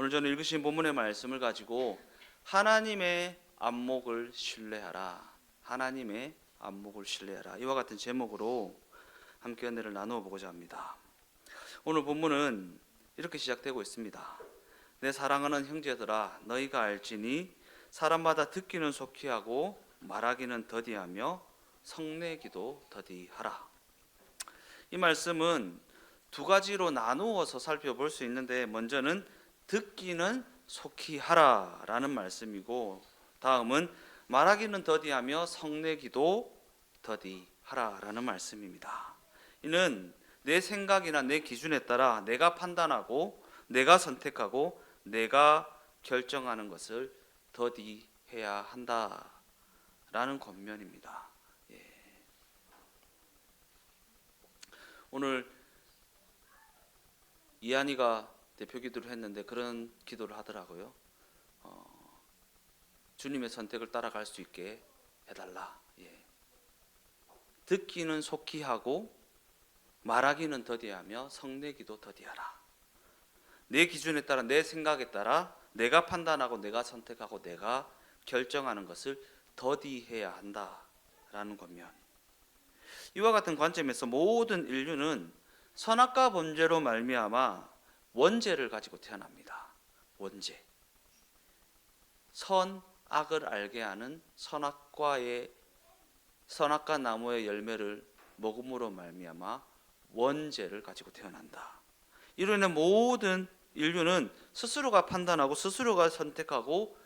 오늘 저는 읽으신 본문의 말씀을 가지고 하나님의 안목을 신뢰하라, 하나님의 안목을 신뢰하라, 이와 같은 제목으로 함께 은혜를 나누어 보고자 합니다. 오늘 본문은 이렇게 시작되고 있습니다. 내 사랑하는 형제들아, 너희가 알지니 사람마다 듣기는 속히 하고 말하기는 더디하며 성내기도 더디하라. 이 말씀은 두 가지로 나누어서 살펴볼 수 있는데, 먼저는 듣기는 속히 하라라는 말씀이고, 다음은 말하기는 더디하며 성내기도 더디하라라는 말씀입니다. 이는 내 생각이나 내 기준에 따라 내가 판단하고 내가 선택하고 내가 결정하는 것을 더디해야 한다라는 권면입니다. 오늘 이한이가 대표 기도를 했는데 그런 기도를 하더라고요. 주님의 선택을 따라갈 수 있게 해달라. 듣기는 속히 하고 말하기는 더디하며 성내기도 더디하라. 내 기준에 따라, 내 생각에 따라 내가 판단하고 내가 선택하고 내가 결정하는 것을 더디해야 한다라는 권면. 이와 같은 관점에서 모든 인류는 선악과 범죄로 말미암아 원죄를 가지고 태어납니다. 원죄. 선악을 알게 하는 선악과 나무의 열매를 먹음으로 말미암아 원죄를 가지고 태어난다. 이로 인해 모든 인류는 스스로가 판단하고 스스로가 선택하고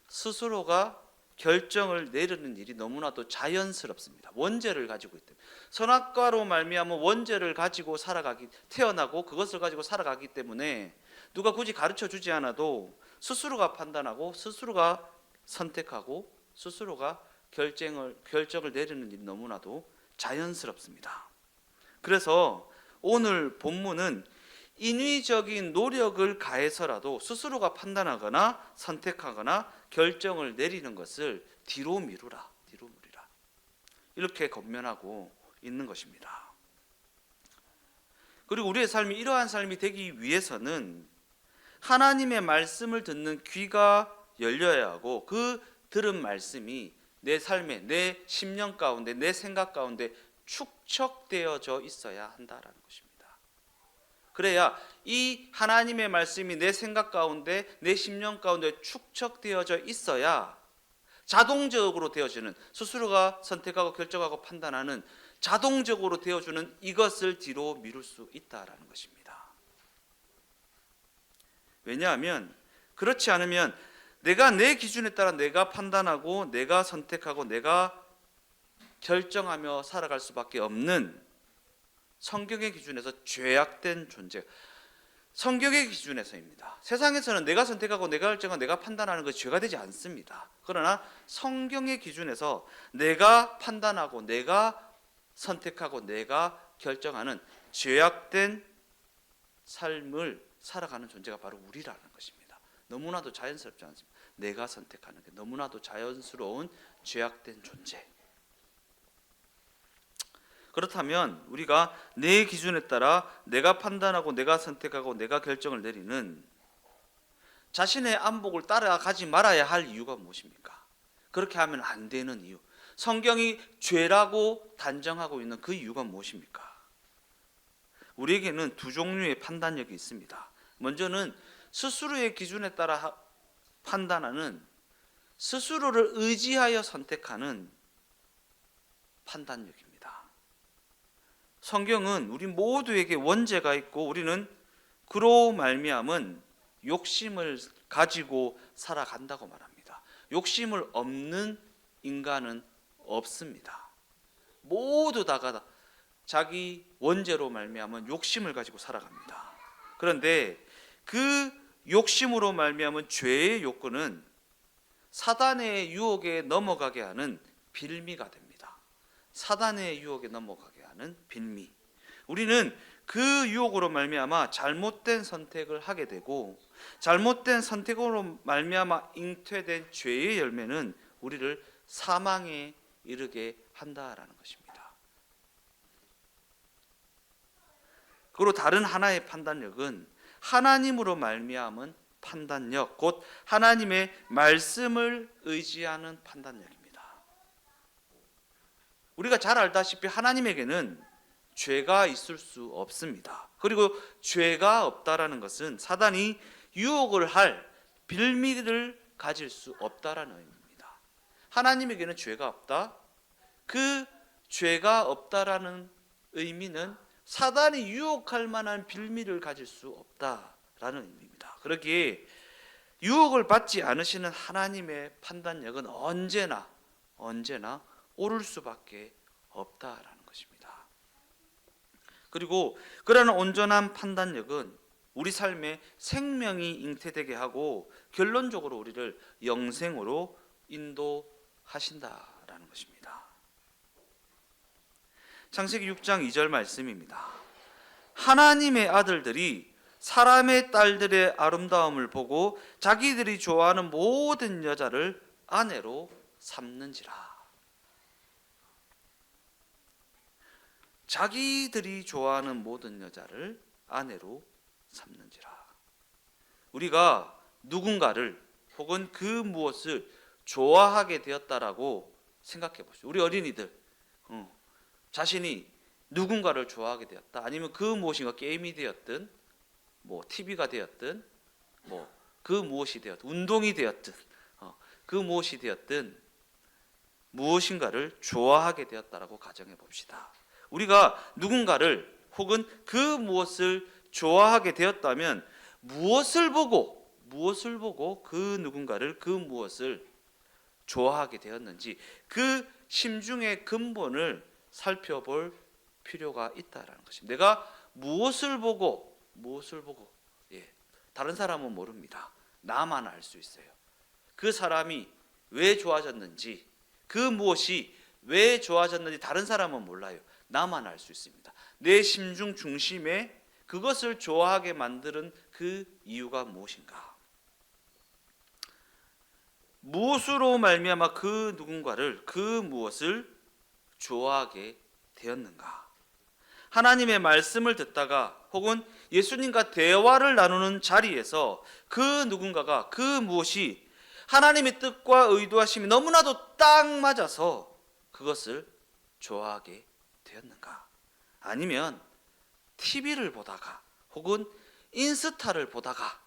스스로가 결정을 내리는 일이 너무나도 자연스럽습니다. 원죄를 가지고 있기 때문에. 선악과로 말미암아 원죄를 가지고 태어나고 그것을 가지고 살아가기 때문에 누가 굳이 가르쳐 주지 않아도 스스로가 판단하고 스스로가 선택하고 스스로가 결정을 내리는 일이 너무나도 자연스럽습니다. 그래서 오늘 본문은 인위적인 노력을 가해서라도 스스로가 판단하거나 선택하거나 결정을 내리는 것을 뒤로 미루라, 이렇게 권면하고 있는 것입니다. 그리고 우리의 삶이 이러한 삶이 되기 위해서는 하나님의 말씀을 듣는 귀가 열려야 하고, 그 들은 말씀이 내 삶에, 내 심령 가운데, 내 생각 가운데 축적되어져 있어야 한다라는 것입니다. 그래야 이 하나님의 말씀이 내 생각 가운데, 내 심령 가운데 축적되어져 있어야 자동적으로 되어지는, 스스로가 선택하고 결정하고 판단하는 자동적으로 되어주는 이것을 뒤로 미룰 수 있다라는 것입니다. 왜냐하면 그렇지 않으면 내가 내 기준에 따라 내가 판단하고 내가 선택하고 내가 결정하며 살아갈 수밖에 없는 성경의 기준에서 죄악된 존재, 성경의 기준에서입니다. 세상에서는 내가 선택하고 내가 결정하고 내가 판단하는 것이 죄가 되지 않습니다. 그러나 성경의 기준에서 내가 판단하고 내가 선택하고 내가 결정하는 죄악된 삶을 살아가는 존재가 바로 우리라는 것입니다. 너무나도 자연스럽지 않습니다. 내가 선택하는 게 너무나도 자연스러운 죄악된 존재. 그렇다면 우리가 내 기준에 따라 내가 판단하고 내가 선택하고 내가 결정을 내리는 자신의 안목을 따라가지 말아야 할 이유가 무엇입니까? 그렇게 하면 안 되는 이유, 성경이 죄라고 단정하고 있는 그 이유가 무엇입니까? 우리에게는 두 종류의 판단력이 있습니다. 먼저는 스스로의 기준에 따라 판단하는, 스스로를 의지하여 선택하는 판단력입니다. 성경은 우리 모두에게 원죄가 있고 우리는 그로 말미암은 욕심을 가지고 살아간다고 말합니다. 욕심을 없는 인간은 없습니다. 모두 다가 자기 원죄로 말미암은 욕심을 가지고 살아갑니다. 그런데 그 욕심으로 말미암은 죄의 욕구는 사단의 유혹에 넘어가게 하는 빌미가 됩니다. 사단의 유혹에 넘어가게 하는 빌미. 우리는 그 유혹으로 말미암아 잘못된 선택을 하게 되고, 잘못된 선택으로 말미암아 잉태된 죄의 열매는 우리를 사망에 이르게 한다라는 것입니다. 그리고 다른 하나의 판단력은 하나님으로 말미암은 판단력, 곧 하나님의 말씀을 의지하는 판단력입니다. 우리가 잘 알다시피 하나님에게는 죄가 있을 수 없습니다. 그리고 죄가 없다라는 것은 사단이 유혹을 할 빌미를 가질 수 없다라는 의미입니다. 하나님에게는 죄가 없다. 그 죄가 없다라는 의미는 사단이 유혹할 만한 빌미를 가질 수 없다라는 의미입니다. 그러기에 유혹을 받지 않으시는 하나님의 판단력은 언제나 옳을 수밖에 없다라는 것입니다. 그리고 그러한 온전한 판단력은 우리 삶에 생명이 잉태되게 하고 결론적으로 우리를 영생으로 인도하신다라는 것입니다. 창세기 6장 2절 말씀입니다. 하나님의 아들들이 사람의 딸들의 아름다움을 보고 자기들이 좋아하는 모든 여자를 아내로 삼는지라. 자기들이 좋아하는 모든 여자를 아내로 삼는지라. 우리가 누군가를 혹은 그 무엇을 좋아하게 되었다라고 생각해 보십시오. 우리 어린이들 자신이 누군가를 좋아하게 되었다. 아니면 그 무엇인가 게임이 되었든 TV가 되었든 그 무엇이 되었든 운동이 되었든 그 무엇이 되었든 무엇인가를 좋아하게 되었다라고 가정해 봅시다. 우리가 누군가를 혹은 그 무엇을 좋아하게 되었다면 무엇을 보고 그 누군가를 그 무엇을 좋아하게 되었는지 그 심중의 근본을 살펴볼 필요가 있다라는 것입니다. 내가 무엇을 보고 다른 사람은 모릅니다. 나만 알 수 있어요. 그 사람이 왜 좋아졌는지 그 무엇이 왜 좋아졌는지 다른 사람은 몰라요. 나만 알 수 있습니다. 내 심중 중심에 그것을 좋아하게 만드는 그 이유가 무엇인가? 무엇으로 말미암아 그 누군가를 그 무엇을 좋아하게 되었는가? 하나님의 말씀을 듣다가 혹은 예수님과 대화를 나누는 자리에서 그 누군가가 그 무엇이 하나님의 뜻과 의도하심이 너무나도 딱 맞아서 그것을 좋아하게 되었는가? 아니면 TV를 보다가 혹은 인스타를 보다가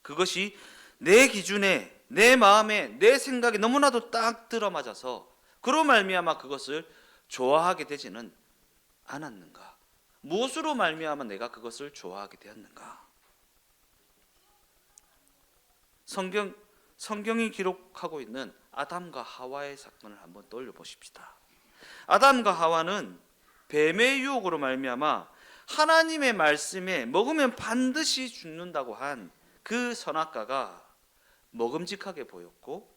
그것이 내 기준에 내 마음에 내 생각에 너무나도 딱 들어맞아서 그로 말미암아 그것을 좋아하게 되지는 않았는가? 무엇으로 말미암아 내가 그것을 좋아하게 되었는가? 성경이 기록하고 있는 아담과 하와의 사건을 한번 떠올려 보십시다. 아담과 하와는 뱀의 유혹으로 말미암아 하나님의 말씀에 먹으면 반드시 죽는다고 한 그 선악과가 먹음직하게 보였고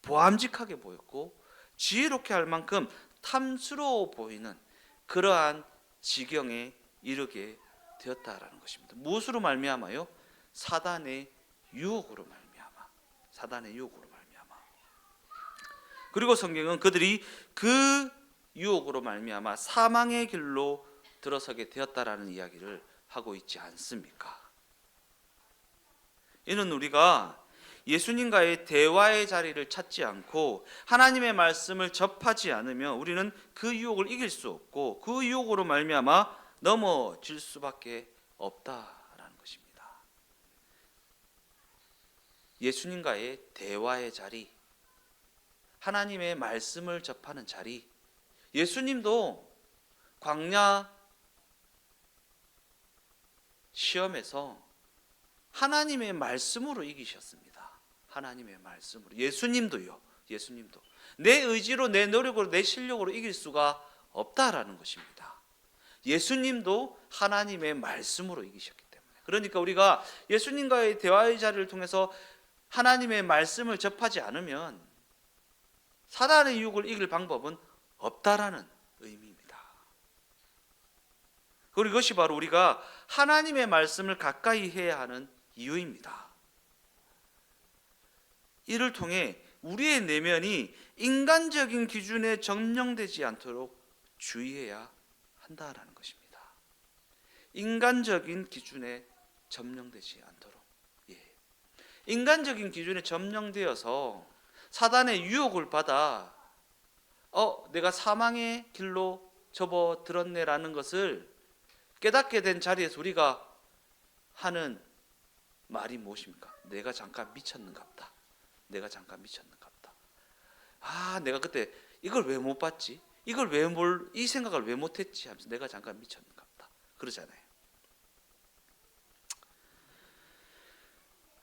보암직하게 보였고 지혜롭게 할 만큼 탐스러워 보이는 그러한 지경에 이르게 되었다라는 것입니다. 무엇으로 말미암아요? 사단의 유혹으로 말미암아. 그리고 성경은 그들이 그 유혹으로 말미암아 사망의 길로 들어서게 되었다라는 이야기를 하고 있지 않습니까? 이는 우리가 예수님과의 대화의 자리를 찾지 않고 하나님의 말씀을 접하지 않으면 우리는 그 유혹을 이길 수 없고 그 유혹으로 말미암아 넘어질 수밖에 없다라는 것입니다. 예수님과의 대화의 자리, 하나님의 말씀을 접하는 자리, 예수님도 광야 시험에서 하나님의 말씀으로 이기셨습니다. 하나님의 말씀으로. 예수님도 내 의지로 내 노력으로 내 실력으로 이길 수가 없다라는 것입니다. 예수님도 하나님의 말씀으로 이기셨기 때문에. 그러니까 우리가 예수님과의 대화의 자리를 통해서 하나님의 말씀을 접하지 않으면 사단의 유혹을 이길 방법은 없다라는 의미입니다. 그리고 이것이 바로 우리가 하나님의 말씀을 가까이 해야 하는 이유입니다. 이를 통해 우리의 내면이 인간적인 기준에 점령되지 않도록 주의해야 한다라는 것입니다. 인간적인 기준에 점령되지 않도록. 인간적인 기준에 점령되어서 사단의 유혹을 받아 내가 사망의 길로 접어들었네라는 것을 깨닫게 된 자리에서 우리가 하는 말이 무엇입니까? 내가 잠깐 미쳤는갑다. 내가 잠깐 미쳤는갑다. 내가 그때 이걸 왜 못 봤지? 이 생각을 왜 못했지? 하면서 내가 잠깐 미쳤는갑다. 그러잖아요.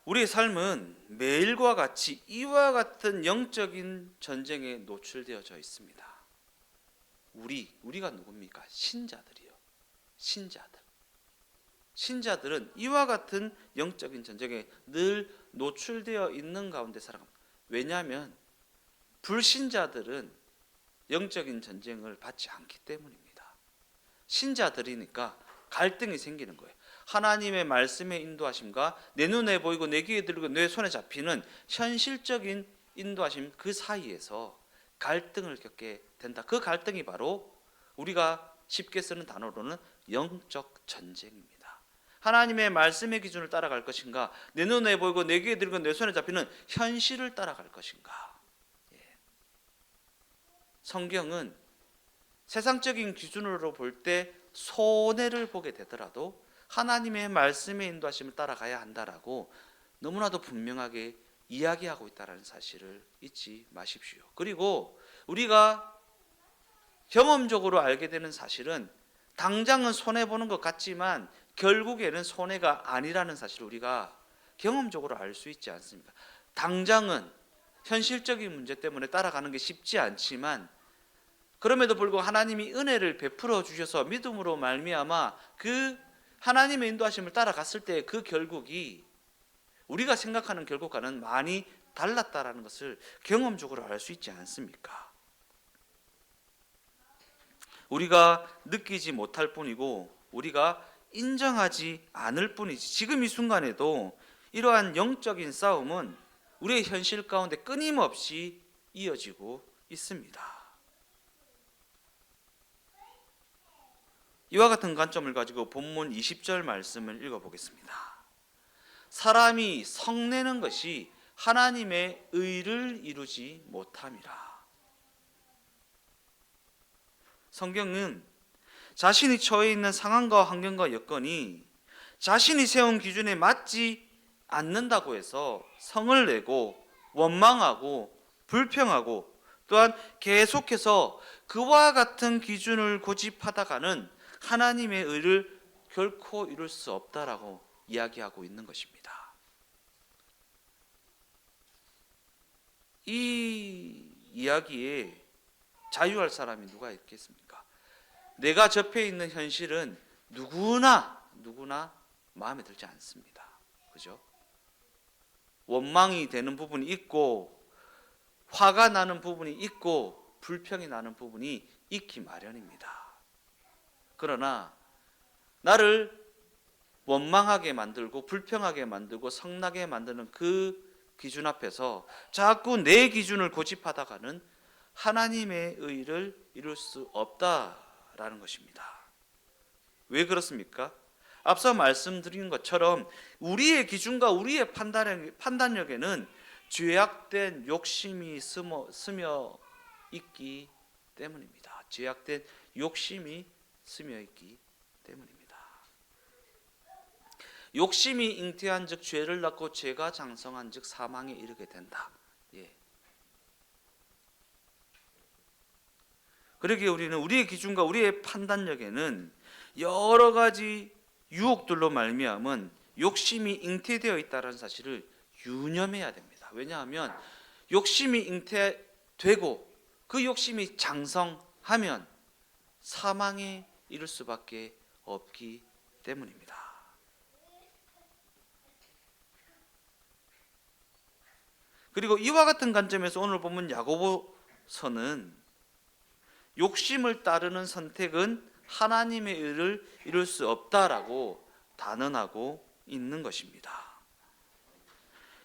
우리의 삶은 매일과 같이 이와 같은 영적인 전쟁에 노출되어져 있습니다. 우리가 누굽니까? 신자들이요. 신자들은 이와 같은 영적인 전쟁에 늘 노출되어 있는 가운데 살아갑니다. 왜냐하면 불신자들은 영적인 전쟁을 받지 않기 때문입니다. 신자들이니까 갈등이 생기는 거예요. 하나님의 말씀의 인도하심과 내 눈에 보이고 내 귀에 들리고 내 손에 잡히는 현실적인 인도하심 그 사이에서 갈등을 겪게 된다. 그 갈등이 바로 우리가 쉽게 쓰는 단어로는 영적 전쟁입니다. 하나님의 말씀의 기준을 따라갈 것인가, 내 눈에 보이고 내 귀에 들리고 내 손에 잡히는 현실을 따라갈 것인가. 성경은 세상적인 기준으로 볼 때 손해를 보게 되더라도 하나님의 말씀의 인도하심을 따라가야 한다라고 너무나도 분명하게 이야기하고 있다는 사실을 잊지 마십시오. 그리고 우리가 경험적으로 알게 되는 사실은 당장은 손해보는 것 같지만 결국에는 손해가 아니라는 사실을 우리가 경험적으로 알 수 있지 않습니까? 당장은 현실적인 문제 때문에 따라가는 게 쉽지 않지만 그럼에도 불구하고 하나님이 은혜를 베풀어 주셔서 믿음으로 말미암아 그 하나님의 인도하심을 따라갔을 때 그 결국이 우리가 생각하는 결국과는 많이 달랐다라는 것을 경험적으로 알 수 있지 않습니까? 우리가 느끼지 못할 뿐이고 우리가 인정하지 않을 뿐이지 지금 이 순간에도 이러한 영적인 싸움은 우리의 현실 가운데 끊임없이 이어지고 있습니다. 이와 같은 관점을 가지고 본문 20절 말씀을 읽어보겠습니다. 사람이 성내는 것이 하나님의 의를 이루지 못함이라. 성경은 자신이 처해 있는 상황과 환경과 여건이 자신이 세운 기준에 맞지 않는다고 해서 성을 내고 원망하고 불평하고 또한 계속해서 그와 같은 기준을 고집하다가는 하나님의 의를 결코 이룰 수 없다라고 이야기하고 있는 것입니다. 이 이야기에 자유할 사람이 누가 있겠습니까? 내가 접해 있는 현실은 누구나 마음에 들지 않습니다. 그죠? 원망이 되는 부분이 있고 화가 나는 부분이 있고 불평이 나는 부분이 있기 마련입니다. 그러나 나를 원망하게 만들고 불평하게 만들고 성나게 만드는 그 기준 앞에서 자꾸 내 기준을 고집하다가는 하나님의 의를 이룰 수 없다라는 것입니다. 왜 그렇습니까? 앞서 말씀드린 것처럼 우리의 기준과 우리의 판단력에는 죄악된 욕심이 스며 있기 때문입니다. 죄악된 욕심이 스며 있기 때문입니다. 욕심이 잉태한 즉 죄를 낳고 죄가 장성한 즉 사망에 이르게 된다. 그러기에 우리는 우리의 기준과 우리의 판단력에는 여러 가지 유혹들로 말미암은 욕심이 잉태되어 있다는 사실을 유념해야 됩니다. 왜냐하면 욕심이 잉태되고 그 욕심이 장성하면 사망에 이를 수밖에 없기 때문입니다. 그리고 이와 같은 관점에서 오늘 보면 야고보서는 욕심을 따르는 선택은 하나님의 의를 이룰 수 없다라고 단언하고 있는 것입니다.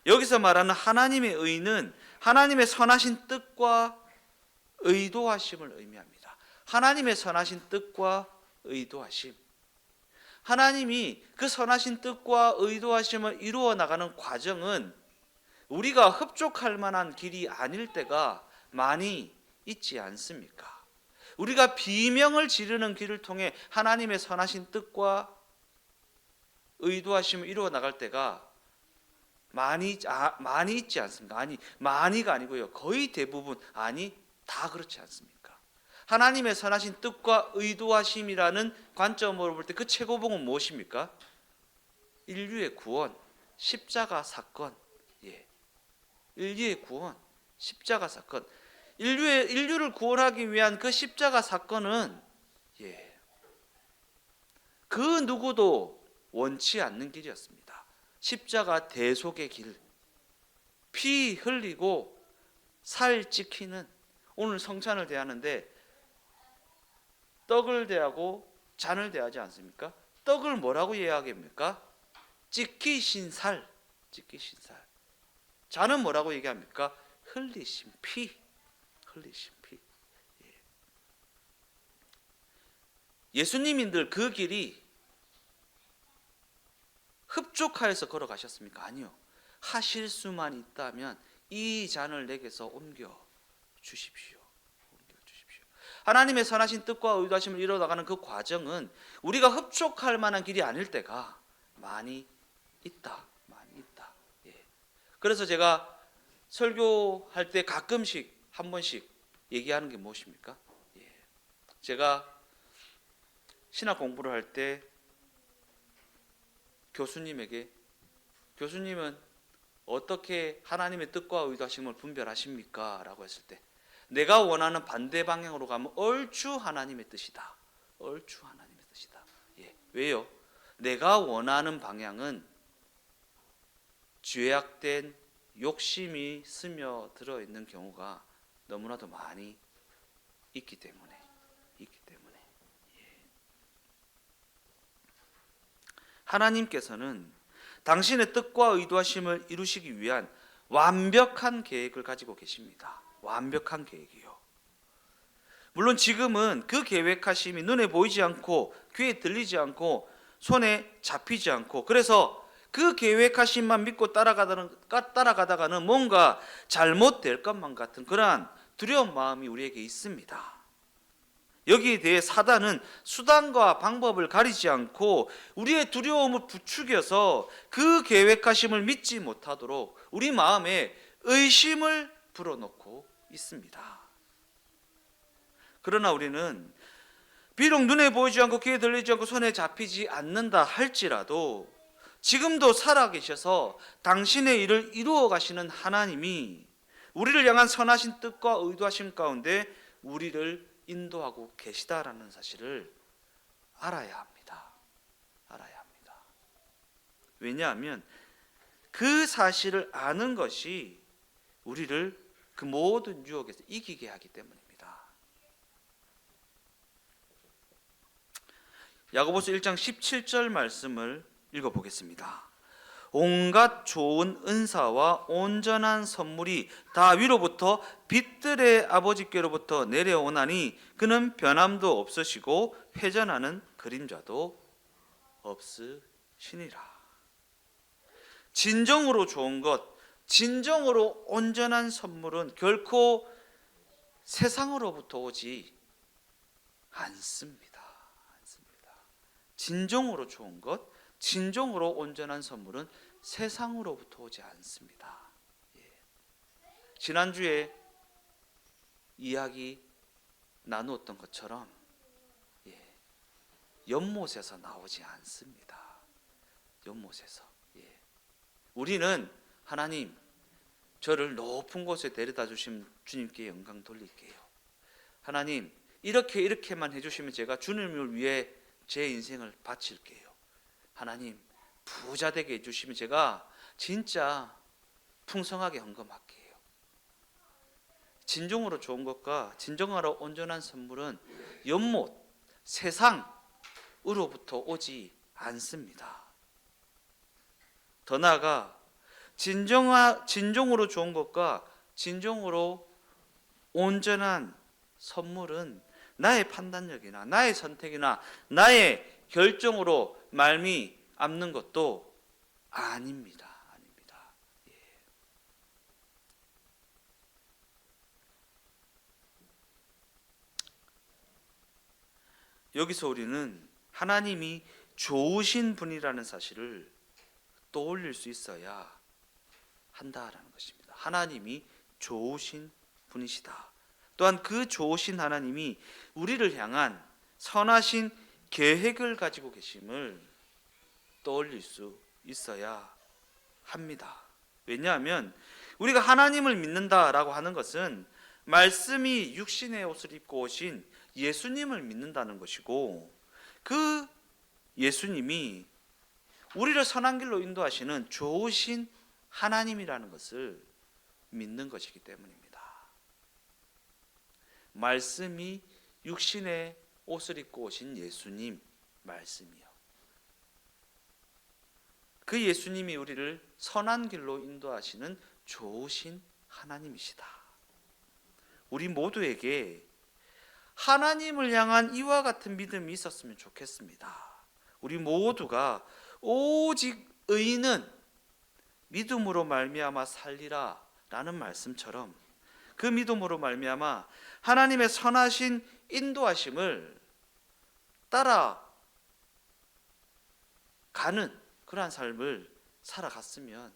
여기서 말하는 하나님의 의는 하나님의 선하신 뜻과 의도하심을 의미합니다. 하나님의 선하신 뜻과 의도하심. 하나님이 그 선하신 뜻과 의도하심을 이루어 나가는 과정은 우리가 흡족할 만한 길이 아닐 때가 많이 있지 않습니까? 우리가 비명을 지르는 길을 통해 하나님의 선하신 뜻과 의도하심을 이루어 나갈 때가 많이 있지 않습니까? 아니, 많이가 아니고요. 거의 대부분, 아니, 다 그렇지 않습니까? 하나님의 선하신 뜻과 의도하심이라는 관점으로 볼 때 그 최고봉은 무엇입니까? 인류의 구원, 십자가 사건. 예. 인류의 구원, 십자가 사건. 인류를 구원하기 위한 그 십자가 사건은 그 누구도 원치 않는 길이었습니다. 십자가 대속의 길, 피 흘리고 살 지키는, 오늘 성찬을 대하는데 떡을 대하고 잔을 대하지 않습니까? 떡을 뭐라고 이야기합니까? 지키신 살, 지키신 살. 잔은 뭐라고 얘기합니까? 흘리신 피, 흘리신 피. 예수님인들 그 길이 흡족하여서 걸어가셨습니까? 아니요. 하실 수만 있다면 이 잔을 내게서 옮겨 주십시오. 옮겨 주십시오. 하나님의 선하신 뜻과 의도하심을 이루어나가는 그 과정은 우리가 흡족할 만한 길이 아닐 때가 많이 있다. 많이 있다. 그래서 제가 설교할 때 가끔씩 한 번씩 얘기하는 게 무엇입니까? 제가 신학 공부를 할 때 교수님에게, 교수님은 어떻게 하나님의 뜻과 의도하심을 분별하십니까? 라고 했을 때, 내가 원하는 반대 방향으로 가면 얼추 하나님의 뜻이다. 얼추 하나님의 뜻이다. 왜요? 내가 원하는 방향은 죄악된 욕심이 스며들어 있는 경우가 너무나도 많이 있기 때문에. 하나님께서는 당신의 뜻과 의도하심을 이루시기 위한 완벽한 계획을 가지고 계십니다. 완벽한 계획이요. 물론 지금은 그 계획하심이 눈에 보이지 않고 귀에 들리지 않고 손에 잡히지 않고, 그래서 그 계획하심만 믿고 따라가다가는 뭔가 잘못될 것만 같은 그러한 두려운 마음이 우리에게 있습니다. 여기에 대해 사단은 수단과 방법을 가리지 않고 우리의 두려움을 부추겨서 그 계획하심을 믿지 못하도록 우리 마음에 의심을 불어넣고 있습니다. 그러나 우리는 비록 눈에 보이지 않고 귀에 들리지 않고 손에 잡히지 않는다 할지라도 지금도 살아계셔서 당신의 일을 이루어 가시는 하나님이 우리를 향한 선하신 뜻과 의도하심 가운데 우리를 인도하고 계시다라는 사실을 알아야 합니다. 알아야 합니다. 왜냐하면 그 사실을 아는 것이 우리를 그 모든 유혹에서 이기게 하기 때문입니다. 야고보서 1장 17절 말씀을 읽어보겠습니다. 온갖 좋은 은사와 온전한 선물이 다 위로부터 빛들의 아버지께로부터 내려오나니 그는 변함도 없으시고 회전하는 그림자도 없으시니라. 진정으로 좋은 것, 진정으로 온전한 선물은 결코 세상으로부터 오지 않습니다. 진정으로 좋은 것, 진정으로 온전한 선물은 세상으로부터 오지 않습니다. 지난주에 이야기 나누었던 것처럼 연못에서 나오지 않습니다. 연못에서. 우리는 하나님, 저를 높은 곳에 데려다 주신 주님께 영광 돌릴게요. 하나님, 이렇게만 해주시면 제가 주님을 위해 제 인생을 바칠게요. 하나님, 부자 되게 해주시면 제가 진짜 풍성하게 헌금할게요. 진정으로 좋은 것과 진정으로 온전한 선물은 연못, 세상으로부터 오지 않습니다. 더 나아가 진정으로 좋은 것과 진정으로 온전한 선물은 나의 판단력이나 나의 선택이나 나의 결정으로 말미암는 것도 아닙니다. 여기서 우리는 하나님이 좋으신 분이라는 사실을 떠올릴 수 있어야 한다라는 것입니다. 하나님이 좋으신 분이시다. 또한 그 좋으신 하나님이 우리를 향한 선하신 계획을 가지고 계심을 떠올릴 수 있어야 합니다. 왜냐하면 우리가 하나님을 믿는다라고 하는 것은 말씀이 육신의 옷을 입고 오신 예수님을 믿는다는 것이고, 그 예수님이 우리를 선한 길로 인도하시는 좋으신 하나님이라는 것을 믿는 것이기 때문입니다. 말씀이 육신의 옷을 입고 오신 예수님 말씀이요. 그 예수님이 우리를 선한 길로 인도하시는 좋으신 하나님이시다. 우리 모두에게 하나님을 향한 이와 같은 믿음이 있었으면 좋겠습니다. 우리 모두가 오직 의인은 믿음으로 말미암아 살리라 라는 말씀처럼 그 믿음으로 말미암아 하나님의 선하신 인도하심을 따라가는 그러한 삶을 살아갔으면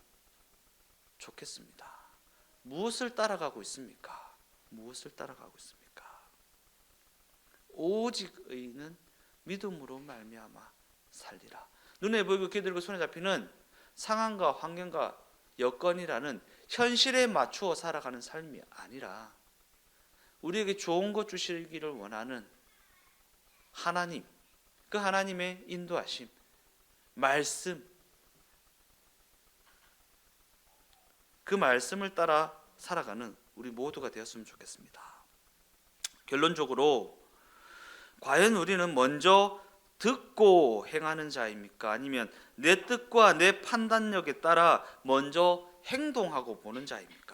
좋겠습니다. 무엇을 따라가고 있습니까? 무엇을 따라가고 있습니까? 오직 의인은 믿음으로 말미암아 살리라. 눈에 보이고 귀에 들고 손에 잡히는 상황과 환경과 여건이라는 현실에 맞추어 살아가는 삶이 아니라 우리에게 좋은 것 주시기를 원하는 하나님, 그 하나님의 인도하심, 말씀, 그 말씀을 따라 살아가는 우리 모두가 되었으면 좋겠습니다. 결론적으로 과연 우리는 먼저 듣고 행하는 자입니까? 아니면 내 뜻과 내 판단력에 따라 먼저 행동하고 보는 자입니까?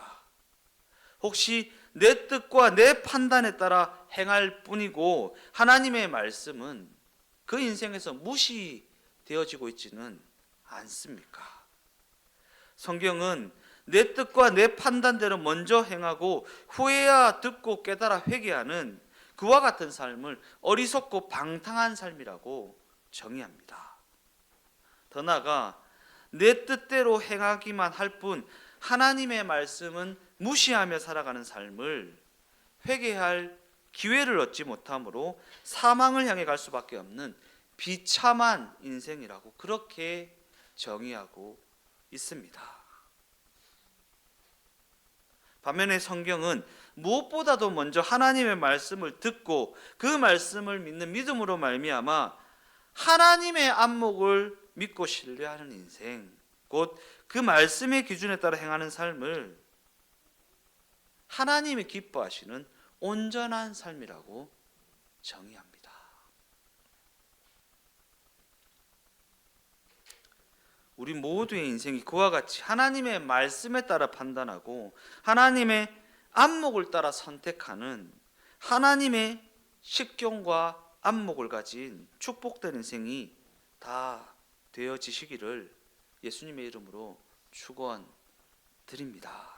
혹시 내 뜻과 내 판단에 따라 행할 뿐이고 하나님의 말씀은 그 인생에서 무시되어지고 있지는 않습니까? 성경은 내 뜻과 내 판단대로 먼저 행하고 후에야 듣고 깨달아 회개하는 그와 같은 삶을 어리석고 방탕한 삶이라고 정의합니다. 더 나아가 내 뜻대로 행하기만 할 뿐 하나님의 말씀은 무시하며 살아가는 삶을 회개할 기회를 얻지 못하므로 사망을 향해 갈 수밖에 없는 비참한 인생이라고 그렇게 정의하고 있습니다. 반면에 성경은 무엇보다도 먼저 하나님의 말씀을 듣고 그 말씀을 믿는 믿음으로 말미암아 하나님의 안목을 믿고 신뢰하는 인생, 곧 그 말씀의 기준에 따라 행하는 삶을 하나님이 기뻐하시는 온전한 삶이라고 정의합니다. 우리 모두의 인생이 그와 같이 하나님의 말씀에 따라 판단하고 하나님의 안목을 따라 선택하는 하나님의 식견과 안목을 가진 축복된 인생이 다 되어지시기를 예수님의 이름으로 축원드립니다.